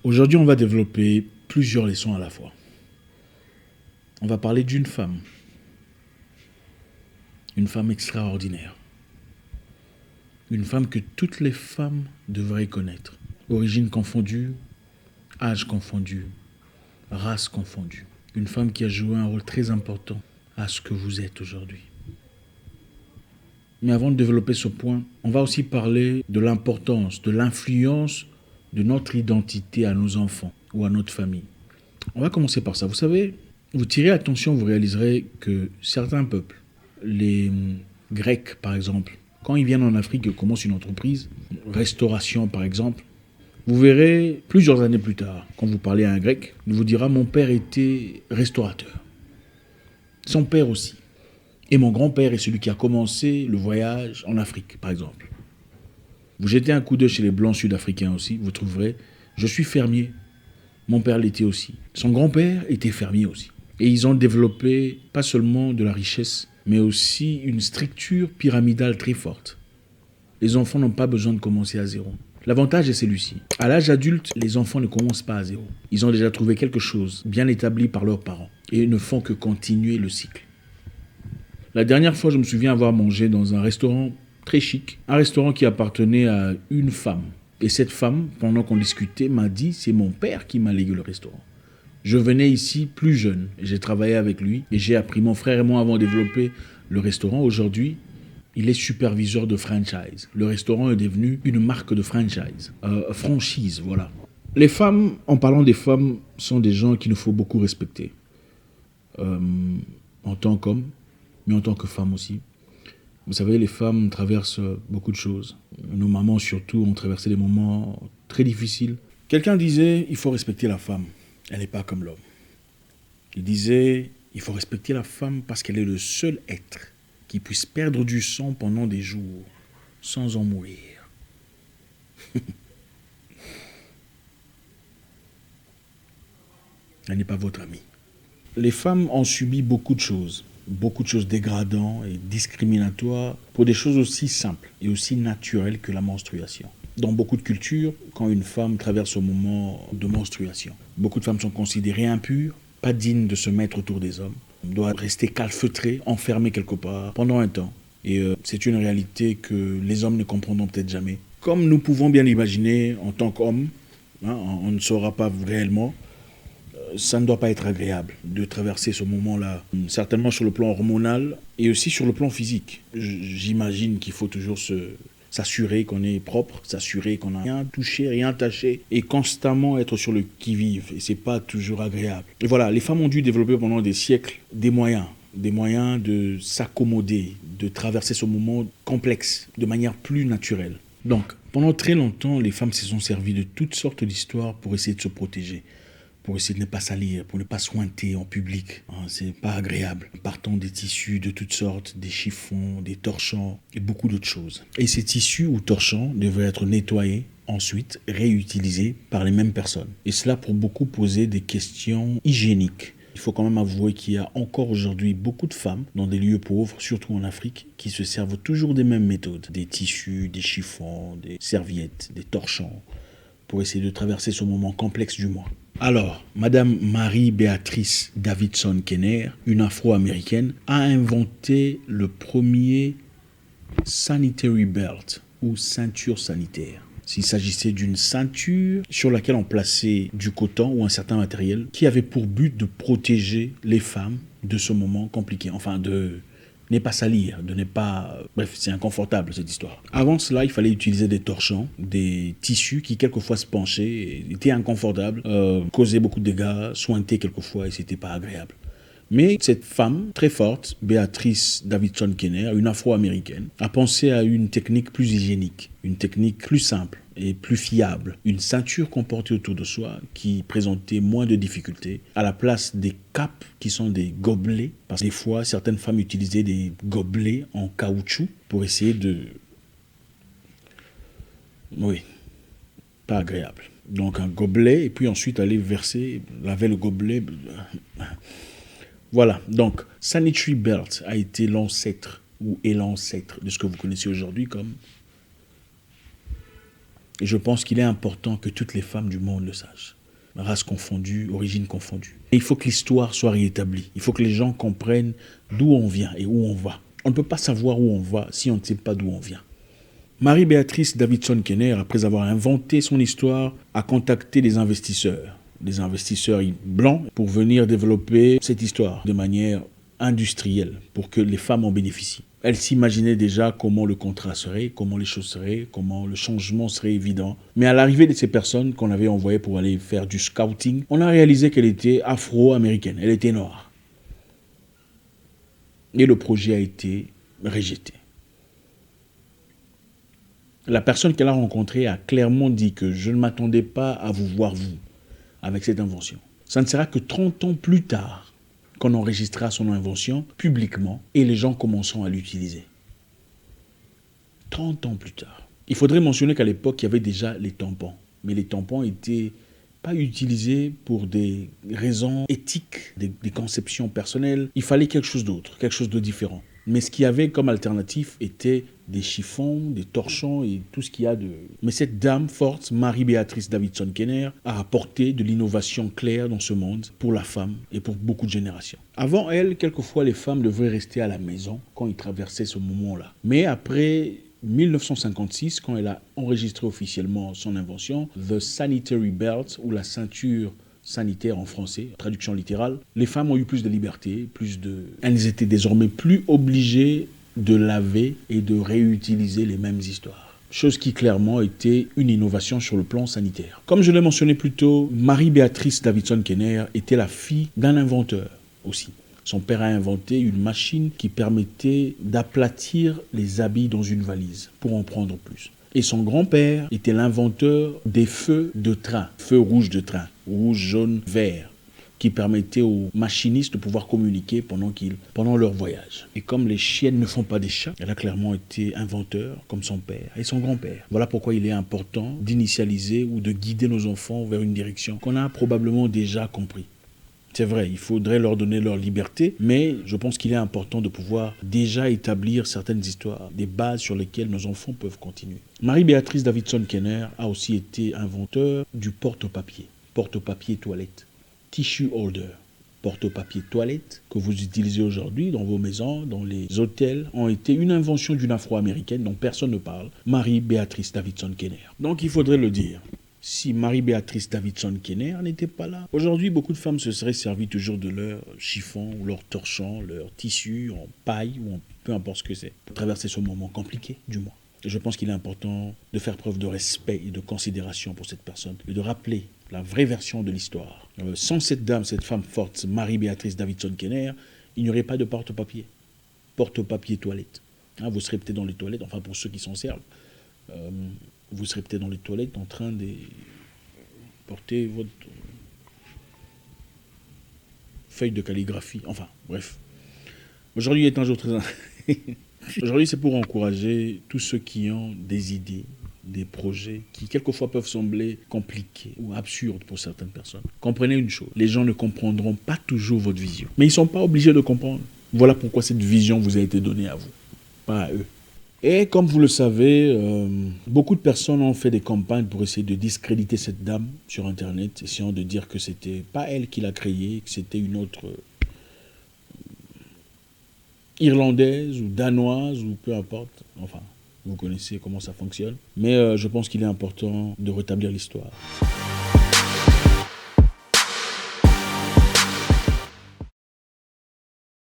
Aujourd'hui, on va développer plusieurs leçons à la fois. On va parler d'une femme extraordinaire, une femme que toutes les femmes devraient connaître, origine confondue, âge confondu, race confondue, une femme qui a joué un rôle très important à ce que vous êtes aujourd'hui. Mais avant de développer ce point, on va aussi parler de l'importance, de l'influence de notre identité à nos enfants ou à notre famille. On va commencer par ça. Vous savez, vous tirez attention, vous réaliserez que certains peuples, les Grecs par exemple, quand ils viennent en Afrique et commencent une entreprise, restauration par exemple, vous verrez plusieurs années plus tard, quand vous parlez à un Grec, il vous dira « mon père était restaurateur ». Son père aussi. Et mon grand-père est celui qui a commencé le voyage en Afrique, par exemple. Vous jetez un coup d'œil chez les blancs sud-africains aussi, vous trouverez « je suis fermier ». Mon père l'était aussi. Son grand-père était fermier aussi. Et ils ont développé pas seulement de la richesse, mais aussi une structure pyramidale très forte. Les enfants n'ont pas besoin de commencer à zéro. L'avantage est celui-ci. À l'âge adulte, les enfants ne commencent pas à zéro. Ils ont déjà trouvé quelque chose bien établi par leurs parents et ne font que continuer le cycle. La dernière fois, je me souviens avoir mangé dans un restaurant très chic, un restaurant qui appartenait à une femme. Et cette femme, pendant qu'on discutait, m'a dit « c'est mon père qui m'a légué le restaurant ». Je venais ici plus jeune, j'ai travaillé avec lui et j'ai appris. Mon frère et moi avons développé le restaurant. Aujourd'hui, il est superviseur de franchise. Le restaurant est devenu une marque de franchise. Franchise, voilà. Les femmes, en parlant des femmes, sont des gens qu'il nous faut beaucoup respecter. En tant qu'homme, mais en tant que femme aussi. Vous savez, les femmes traversent beaucoup de choses. Nos mamans surtout ont traversé des moments très difficiles. Quelqu'un disait, il faut respecter la femme. Elle n'est pas comme l'homme. Il disait, il faut respecter la femme parce qu'elle est le seul être qui puisse perdre du sang pendant des jours sans en mourir. Elle n'est pas votre amie. Les femmes ont subi beaucoup de choses dégradantes et discriminatoires pour des choses aussi simples et aussi naturelles que la menstruation. Dans beaucoup de cultures, quand une femme traverse un moment de menstruation, beaucoup de femmes sont considérées impures, pas dignes de se mettre autour des hommes. On doit rester calfeutrées, enfermées quelque part pendant un temps. Et c'est une réalité que les hommes ne comprendront peut-être jamais. Comme nous pouvons bien l'imaginer en tant qu'hommes, on ne saura pas réellement. Ça ne doit pas être agréable de traverser ce moment-là, certainement sur le plan hormonal et aussi sur le plan physique. J'imagine qu'il faut toujours s'assurer qu'on est propre, s'assurer qu'on n'a rien touché, rien taché et constamment être sur le qui-vive. Et c'est pas toujours agréable. Et voilà, les femmes ont dû développer pendant des siècles des moyens de s'accommoder, de traverser ce moment complexe de manière plus naturelle. Donc, pendant très longtemps, les femmes se sont servies de toutes sortes d'histoires pour essayer de se protéger, pour essayer de ne pas salir, pour ne pas sointer en public. C'est pas agréable. Partant des tissus de toutes sortes, des chiffons, des torchons et beaucoup d'autres choses. Et ces tissus ou torchons devraient être nettoyés, ensuite réutilisés par les mêmes personnes. Et cela pour beaucoup poser des questions hygiéniques. Il faut quand même avouer qu'il y a encore aujourd'hui beaucoup de femmes dans des lieux pauvres, surtout en Afrique, qui se servent toujours des mêmes méthodes. Des tissus, des chiffons, des serviettes, des torchons, pour essayer de traverser ce moment complexe du mois. Alors, Madame Marie-Béatrice Davidson-Kenner, une Afro-Américaine, a inventé le premier sanitary belt ou ceinture sanitaire. S'il s'agissait d'une ceinture sur laquelle on plaçait du coton ou un certain matériel qui avait pour but de protéger les femmes de ce moment compliqué, enfin de ne pas salir, de ne pas... Bref, c'est inconfortable cette histoire. Avant cela, il fallait utiliser des torchons, des tissus qui quelquefois se penchaient, étaient inconfortables, causaient beaucoup de dégâts, sointaient quelquefois et c'était pas agréable. Mais cette femme très forte, Béatrice Davidson-Kenner, une Afro-Américaine, a pensé à une technique plus hygiénique, une technique plus simple et plus fiable. Une ceinture qu'on portait autour de soi qui présentait moins de difficultés à la place des capes qui sont des gobelets. Parce que des fois, certaines femmes utilisaient des gobelets en caoutchouc pour essayer de... Oui, pas agréable. Donc un gobelet et puis ensuite aller verser, laver le gobelet... Voilà, donc Sanitary Belt a été l'ancêtre ou est l'ancêtre de ce que vous connaissez aujourd'hui comme Et je pense qu'il est important que toutes les femmes du monde le sachent. Race confondue, origine confondue. Et il faut que l'histoire soit réétablie. Il faut que les gens comprennent d'où on vient et où on va. On ne peut pas savoir où on va si on ne sait pas d'où on vient. Marie-Béatrice Davidson Kenner, après avoir inventé son histoire, a contacté des investisseurs blancs, pour venir développer cette histoire de manière industrielle, pour que les femmes en bénéficient. Elle s'imaginait déjà comment le contrat serait, comment les choses seraient, comment le changement serait évident. Mais à l'arrivée de ces personnes qu'on avait envoyées pour aller faire du scouting, on a réalisé qu'elle était afro-américaine, elle était noire. Et le projet a été rejeté. La personne qu'elle a rencontrée a clairement dit que je ne m'attendais pas à vous voir, vous, avec cette invention. Ça ne sera que 30 ans plus tard qu'on enregistrera son invention publiquement et les gens commenceront à l'utiliser. 30 ans plus tard. Il faudrait mentionner qu'à l'époque, il y avait déjà les tampons. Mais les tampons n'étaient pas utilisés pour des raisons éthiques, des conceptions personnelles. Il fallait quelque chose d'autre, quelque chose de différent. Mais ce qu'il y avait comme alternative était des chiffons, des torchons et tout ce qu'il y a de... Mais cette dame forte, Marie-Béatrice Davidson Kenner, a apporté de l'innovation claire dans ce monde pour la femme et pour beaucoup de générations. Avant elle, quelquefois, les femmes devaient rester à la maison quand ils traversaient ce moment-là. Mais après 1956, quand elle a enregistré officiellement son invention, The Sanitary Belt, ou la ceinture sanitaire en français, traduction littérale, les femmes ont eu plus de liberté, elles étaient désormais plus obligées de laver et de réutiliser les mêmes histoires. Chose qui clairement était une innovation sur le plan sanitaire. Comme je l'ai mentionné plus tôt, Marie-Béatrice Davidson Kenner était la fille d'un inventeur aussi. Son père a inventé une machine qui permettait d'aplatir les habits dans une valise pour en prendre plus. Et son grand-père était l'inventeur des feux de train, feux rouges de train, rouge, jaune, vert, qui permettaient aux machinistes de pouvoir communiquer pendant leur voyage. Et comme les chiennes ne font pas des chats, elle a clairement été inventeur comme son père et son grand-père. Voilà pourquoi il est important d'initialiser ou de guider nos enfants vers une direction qu'on a probablement déjà compris. C'est vrai, il faudrait leur donner leur liberté, mais je pense qu'il est important de pouvoir déjà établir certaines histoires, des bases sur lesquelles nos enfants peuvent continuer. Marie-Béatrice Davidson Kenner a aussi été inventeur du porte-papier toilette, tissue holder. Porte-papier toilette que vous utilisez aujourd'hui dans vos maisons, dans les hôtels, ont été une invention d'une afro-américaine dont personne ne parle, Marie-Béatrice Davidson Kenner. Donc il faudrait le dire. Si Marie-Béatrice Davidson Kenner n'était pas là, aujourd'hui, beaucoup de femmes se seraient servies toujours de leur chiffon, ou leur torchon, leur tissu en paille, ou en peu importe ce que c'est, pour traverser ce moment compliqué, du moins. Et je pense qu'il est important de faire preuve de respect et de considération pour cette personne, et de rappeler la vraie version de l'histoire. Sans cette dame, cette femme forte, Marie-Béatrice Davidson Kenner, il n'y aurait pas de porte-papier. Porte-papier toilette. Vous serez peut-être dans les toilettes, enfin pour ceux qui s'en servent, vous serez peut-être dans les toilettes en train de porter votre feuille de calligraphie. Enfin, bref. Aujourd'hui est un jour très... Aujourd'hui, c'est pour encourager tous ceux qui ont des idées, des projets qui quelquefois peuvent sembler compliqués ou absurdes pour certaines personnes. Comprenez une chose, les gens ne comprendront pas toujours votre vision. Mais ils ne sont pas obligés de comprendre. Voilà pourquoi cette vision vous a été donnée à vous, pas à eux. Et comme vous le savez, beaucoup de personnes ont fait des campagnes pour essayer de discréditer cette dame sur Internet, essayant de dire que c'était pas elle qui l'a créée, que c'était une autre irlandaise ou danoise ou peu importe. Enfin, vous connaissez comment ça fonctionne. Mais je pense qu'il est important de rétablir l'histoire.